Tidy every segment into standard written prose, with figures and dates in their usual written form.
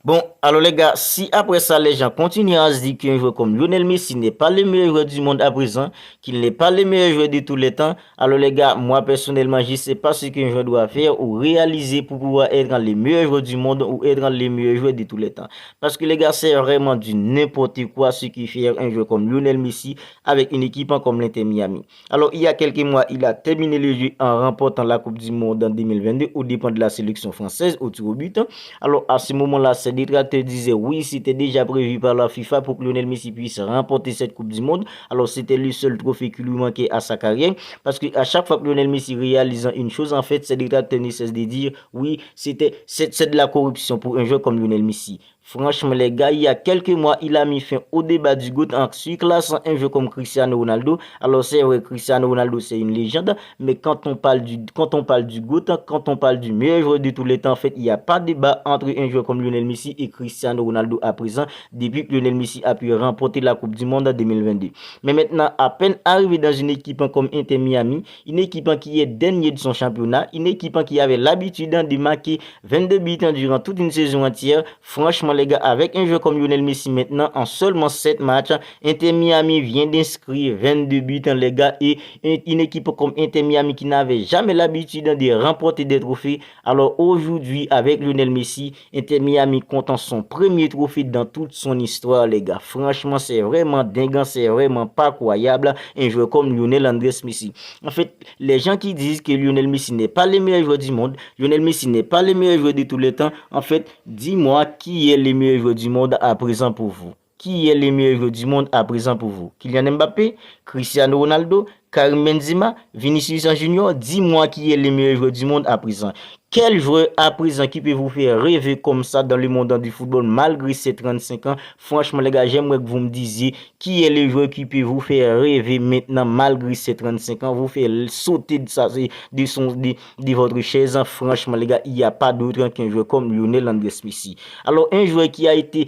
Bon, alors les gars, si après ça les gens continuent à se dire qu'un joueur comme Lionel Messi n'est pas le meilleur joueur du monde à présent, qu'il n'est pas le meilleur joueur de tous les temps, alors les gars, moi personnellement, je ne sais pas ce qu'un joueur doit faire ou réaliser pour pouvoir être dans les meilleurs joueurs du monde ou être dans les meilleurs joueurs de tous les temps. Parce que les gars, c'est vraiment du n'importe quoi ce qui fait un joueur comme Lionel Messi avec une équipe comme l'Inter Miami. Alors, il y a quelques mois, il a terminé le jeu en remportant la Coupe du Monde en 2022 au dépend de la sélection française au tir au but. Alors, à ce moment-là, ces détracteurs disaient oui, c'était déjà prévu par la FIFA pour que Lionel Messi puisse remporter cette Coupe du Monde. Alors, c'était le seul trophée qui lui manquait à sa carrière. Parce qu'à chaque fois que Lionel Messi réalise une chose, en fait, ces détracteurs ne cessent de dire oui, c'est de la corruption pour un joueur comme Lionel Messi. Franchement, les gars, il y a quelques mois, il a mis fin au débat du GOAT en surclassant un jeu comme Cristiano Ronaldo. Alors, c'est vrai, Cristiano Ronaldo, c'est une légende, mais quand on parle du GOAT, quand on parle du meilleur joueur de tous les temps, en fait, il n'y a pas de débat entre un joueur comme Lionel Messi et Cristiano Ronaldo à présent, depuis que Lionel Messi a pu remporter la Coupe du Monde en 2022. Mais maintenant, à peine arrivé dans une équipe comme Inter Miami, une équipe qui est dernier de son championnat, une équipe qui avait l'habitude de marquer 22 buts durant toute une saison entière, franchement, les gars, avec un joueur comme Lionel Messi maintenant, en seulement 7 matchs, Inter Miami vient d'inscrire 22 buts, les gars, et une équipe comme Inter Miami qui n'avait jamais l'habitude de remporter des trophées. Alors aujourd'hui, avec Lionel Messi, Inter Miami compte son premier trophée dans toute son histoire, les gars. Franchement, c'est vraiment dingue, c'est vraiment pas croyable, un joueur comme Lionel Andrés Messi. En fait, les gens qui disent que Lionel Messi n'est pas le meilleur joueur du monde, Lionel Messi n'est pas le meilleur joueur de tous les temps, en fait, dis-moi qui est le meilleur joueur du monde à présent pour vous. Qui est le meilleur joueur du monde à présent pour vous? Kylian Mbappé, Cristiano Ronaldo, Karim Benzema, Vinicius Junior, dis-moi qui est le meilleur joueur du monde à présent. Quel joueur à présent qui peut vous faire rêver comme ça dans le monde du football malgré ses 35 ans? Franchement les gars, j'aimerais que vous me disiez qui est le joueur qui peut vous faire rêver maintenant malgré ses 35 ans, vous faire sauter de votre chaise. Franchement les gars, il n'y a pas d'autre qu'un joueur comme Lionel Andrés Messi. Alors un joueur qui a été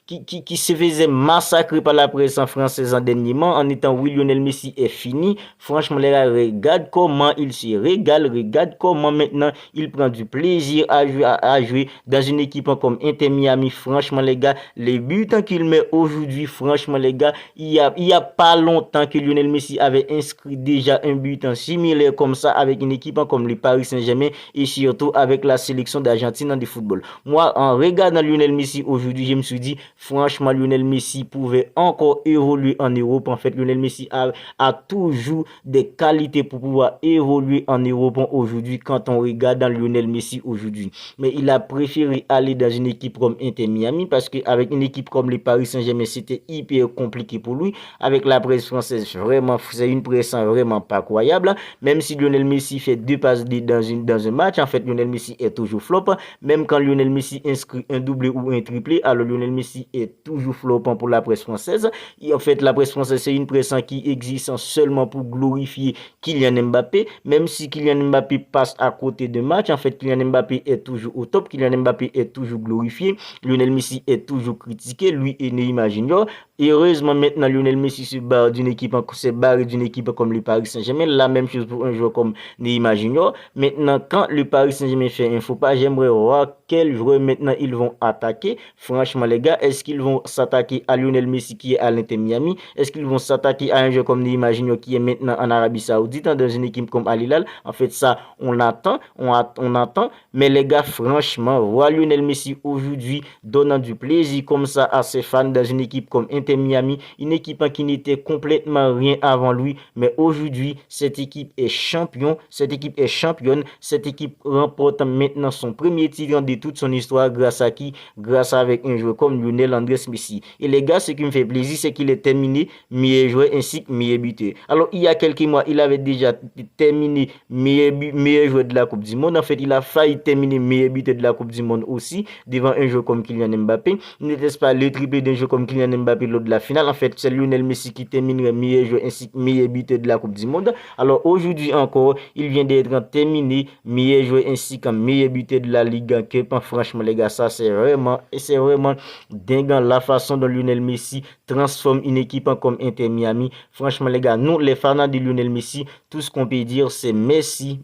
qui se faisait massacrer par la presse française en dernièrement en étant oui Lionel Messi est fini. Franchement les gars, regarde comment il se régale, regarde comment maintenant il prend du plaisir à jouer dans une équipe comme Inter Miami. Franchement les gars, les buts qu'il met aujourd'hui, franchement les gars, il y a pas longtemps que Lionel Messi avait inscrit déjà un but similaire comme ça avec une équipe comme le Paris Saint-Germain et surtout avec la sélection d'Argentine de football. Moi, en regardant Lionel Messi aujourd'hui, je me suis dit, franchement, Lionel Messi pouvait encore évoluer en Europe. En fait, Lionel Messi a toujours des qualités pour pouvoir évoluer en Europe aujourd'hui quand on regarde dans Lionel Messi aujourd'hui. Mais il a préféré aller dans une équipe comme Inter Miami parce qu'avec une équipe comme le Paris Saint-Germain, c'était hyper compliqué pour lui. Avec la presse française, vraiment, c'est une presse vraiment pas croyable. Même si Lionel Messi fait 2 passes dans un match, en fait, Lionel Messi est toujours flop. Même quand Lionel Messi inscrit un doublé ou un triplé, alors Lionel Messi est toujours flopant pour la presse française. Et en fait, la presse française, c'est une presse qui existe seulement pour glorifier Kylian Mbappé. Même si Kylian Mbappé passe à côté de match, en fait, Kylian Mbappé est toujours au top. Kylian Mbappé est toujours glorifié. Lionel Messi est toujours critiqué, lui et Neymar Junior. Et heureusement, maintenant, Lionel Messi se barre d'une équipe comme le Paris Saint-Germain. La même chose pour un joueur comme Neymar Junior. Maintenant, quand le Paris Saint-Germain fait un faux pas, j'aimerais voir quel joueur maintenant ils vont attaquer. Franchement, les gars, est-ce qu'ils vont s'attaquer à Lionel Messi qui est à l'Inter Miami? Est-ce qu'ils vont s'attaquer à un joueur comme Neymar Junior qui est maintenant en Arabie Saoudite, dans une équipe comme Al Hilal? En fait, ça, on attend. Mais les gars, franchement, voir Lionel Messi aujourd'hui donnant du plaisir comme ça à ses fans dans une équipe comme Inter Miami, une équipe qui n'était complètement rien avant lui, mais aujourd'hui, cette équipe est championne, cette équipe remporte maintenant son premier titre de toute son histoire grâce à qui? Grâce avec un joueur comme Lionel Andrés Messi. Et les gars, ce qui me fait plaisir, c'est qu'il est terminé meilleur joueur ainsi que meilleur buteur. Alors, il y a quelques mois, il avait déjà terminé meilleur joueur de la Coupe du Monde. En fait, il a failli terminer meilleur buteur de la Coupe du Monde aussi, devant un joueur comme Kylian Mbappé. N'était-ce pas le triplé d'un joueur comme Kylian Mbappé lors de la finale. En fait, c'est Lionel Messi qui terminerait meilleur joueur ainsi que meilleur buteur de la Coupe du Monde. Alors aujourd'hui encore, il vient d'être terminé meilleur joueur ainsi que meilleur buteur de la Ligue 1 Cup. Franchement les gars, ça c'est vraiment dingue la façon dont Lionel Messi transforme une équipe comme Inter Miami. Franchement les gars, nous les fans de Lionel Messi, tout ce qu'on peut dire c'est merci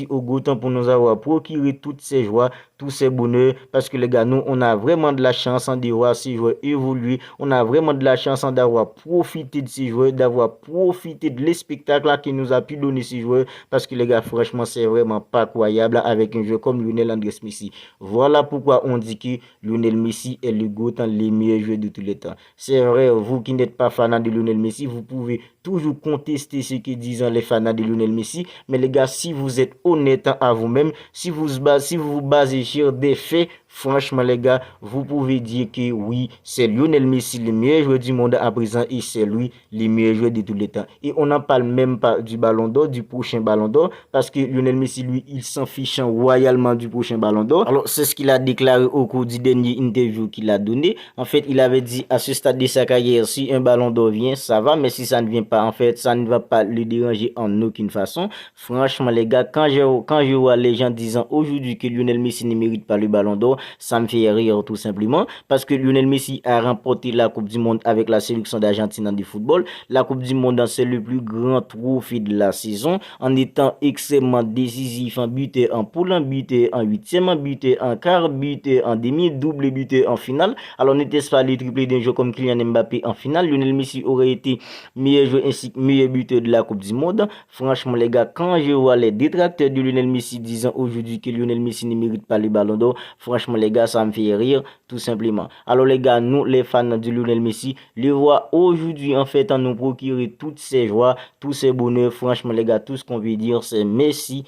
au Gotham pour nous avoir procuré toutes ces joies, tous ces bonheurs, parce que les gars, nous on a vraiment de la chance de voir ces joueurs évoluer, on a vraiment de la chance d'avoir profité de ces joueurs, d'avoir profité de les spectacles qui nous a pu donner ces joueurs, parce que les gars, franchement c'est vraiment pas croyable avec un joueur comme Lionel Andrés Messi. Voilà pourquoi on dit que Lionel Messi est le GOAT, le meilleur joueur de tous les temps. C'est vrai, vous qui n'êtes pas fan de Lionel Messi, vous pouvez toujours contester ce que disent les fans de Lionel Messi, mais les gars, si vous êtes honnête à vous-même, si vous vous basez sur des faits, franchement les gars, vous pouvez dire que oui, c'est Lionel Messi le meilleur joueur du monde à présent et c'est lui le meilleur joueur de tous les temps. Et on n'en parle même pas du Ballon d'Or, du prochain Ballon d'Or, parce que Lionel Messi, lui, il s'en fiche royalement du prochain Ballon d'Or. Alors, c'est ce qu'il a déclaré au cours du dernier interview qu'il a donné. En fait, il avait dit à ce stade de sa carrière, si un Ballon d'Or vient, ça va, mais si ça ne vient pas, en fait, ça ne va pas le déranger en aucune façon. Franchement, les gars, quand je vois les gens disant aujourd'hui que Lionel Messi ne mérite pas le Ballon d'Or, ça me fait rire tout simplement, parce que Lionel Messi a remporté la Coupe du Monde avec la sélection d'Argentine du football. La Coupe du Monde, c'est le plus grand trophée de la saison, en étant extrêmement décisif en buteur, en poule, en buteur, en huitième, en buteur, en quart, buteur, en demi, double buteur en finale. Alors n'était-ce pas les triplés d'un joueur comme Kylian Mbappé en finale? Lionel Messi aurait été meilleur joueur ainsi que meilleur buteur de la Coupe du Monde. Franchement les gars, quand je vois les détracteurs de Lionel Messi disant aujourd'hui que Lionel Messi ne mérite pas le Ballon d'Or, franchement les gars, ça me fait rire tout simplement. Alors les gars, nous les fans de Lionel Messi, les voix aujourd'hui en fait en nous procurer toutes ces joies, tous ces bonheurs. Franchement les gars, tout ce qu'on veut dire c'est Messi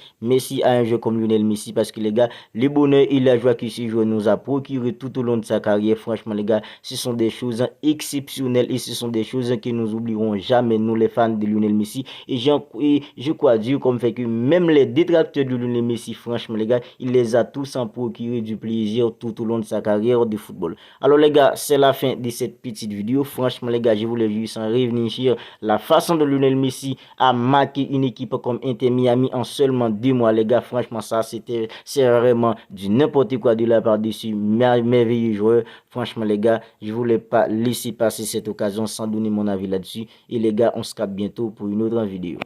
a un jeu comme Lionel Messi, parce que les gars, les bonheurs et la joie que ce joueur nous a procuré tout au long de sa carrière, franchement les gars, ce sont des choses exceptionnelles et ce sont des choses que nous oublierons jamais, nous les fans de Lionel Messi. Et je crois dire comme fait que même les détracteurs de Lionel Messi, franchement les gars, il les a tous en procuré du plaisir tout au long de sa carrière de football. Alors les gars, c'est la fin de cette petite vidéo. Franchement les gars, je voulais juste en revenir sur la façon dont Lionel Messi a marqué une équipe comme Inter Miami en seulement 2 mois. Les gars, franchement ça c'est vraiment du n'importe quoi de la part de ce merveilleux joueur. Franchement les gars, je voulais pas laisser passer cette occasion sans donner mon avis là-dessus. Et les gars, on se capte bientôt pour une autre vidéo.